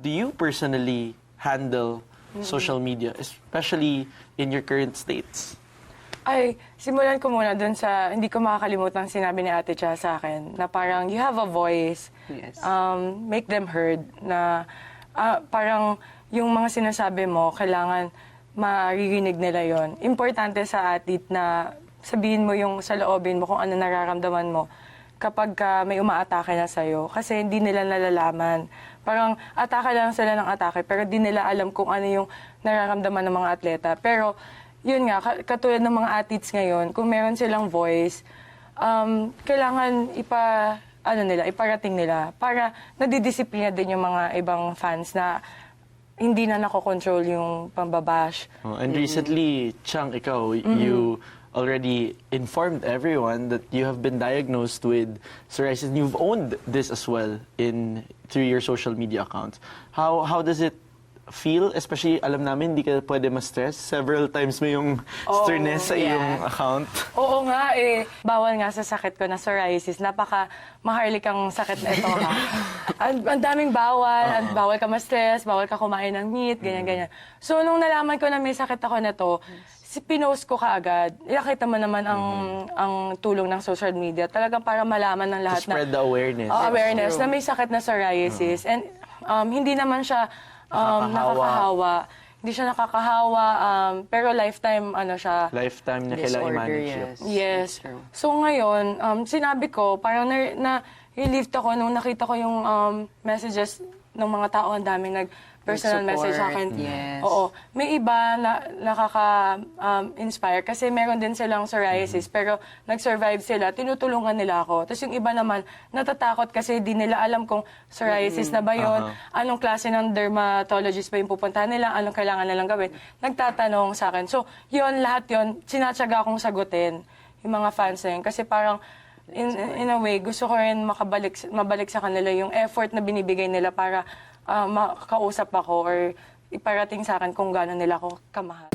do you personally handle social media, especially in your current states? Ay, simulan ko muna dun sa, hindi ko makakalimutan sinabi ni Ate Cha sa akin, na parang you have a voice, Yes. make them heard, na parang yung mga sinasabi mo, kailangan maririnig nila yon. Importante sa athlete na sabihin mo yung sa loobin mo kung ano nararamdaman mo kapag may umaatake na sa'yo. Kasi hindi nila nalalaman. Parang atake lang sila ng atake, pero di nila alam kung ano yung nararamdaman ng mga atleta. Pero yun nga, katulad ng mga athletes ngayon, kung meron silang voice, kailangan iparating nila para nadidisiplina din yung mga ibang fans na hindi na nakokontrol yung pambabash. And recently, Chang, ikaw, you already informed everyone that you have been diagnosed with psoriasis. You've owned this as well through your social media accounts. How does it feel? Especially, alam namin, hindi ka pwede ma-stress. Several times mo yung stress sa iyong account. Oo nga eh. Bawal nga sa sakit ko na psoriasis. Napaka-maharlik ang sakit na ito ha. Ang daming bawal. Bawal ka ma-stress, bawal ka kumain ng meat, ganyan-ganyan. So, nung nalaman ko na may sakit ako na to, pinost ko kaagad. Nakita mo naman ang tulong ng social media. Talagang para malaman ng lahat To spread the awareness. Awareness na may sakit na psoriasis. And hindi naman siya nakakahawa. Hindi siya nakakahawa, pero lifetime, siya. Lifetime na kailangan i-manage yun. Yes. So ngayon, sinabi ko, parang relieved ako nung nakita ko yung messages ng mga tao, ang daming personal message sa akin. Yes. Oo. May iba na nakaka-inspire kasi meron din silang psoriasis pero nag-survive sila, tinutulungan nila ako. Tapos yung iba naman, natatakot kasi di nila alam kung psoriasis na ba yun, anong klase ng dermatologist ba yung pupuntahan nila, anong kailangan nilang gawin. Nagtatanong sa akin. So, yun, lahat yun, sinatsaga akong sagutin yung mga fans na yun. Kasi parang, in a way, gusto ko rin mabalik sa kanila yung effort na binibigay nila para makausap ako or iparating sa akin kung gano'n nila ako kamahal.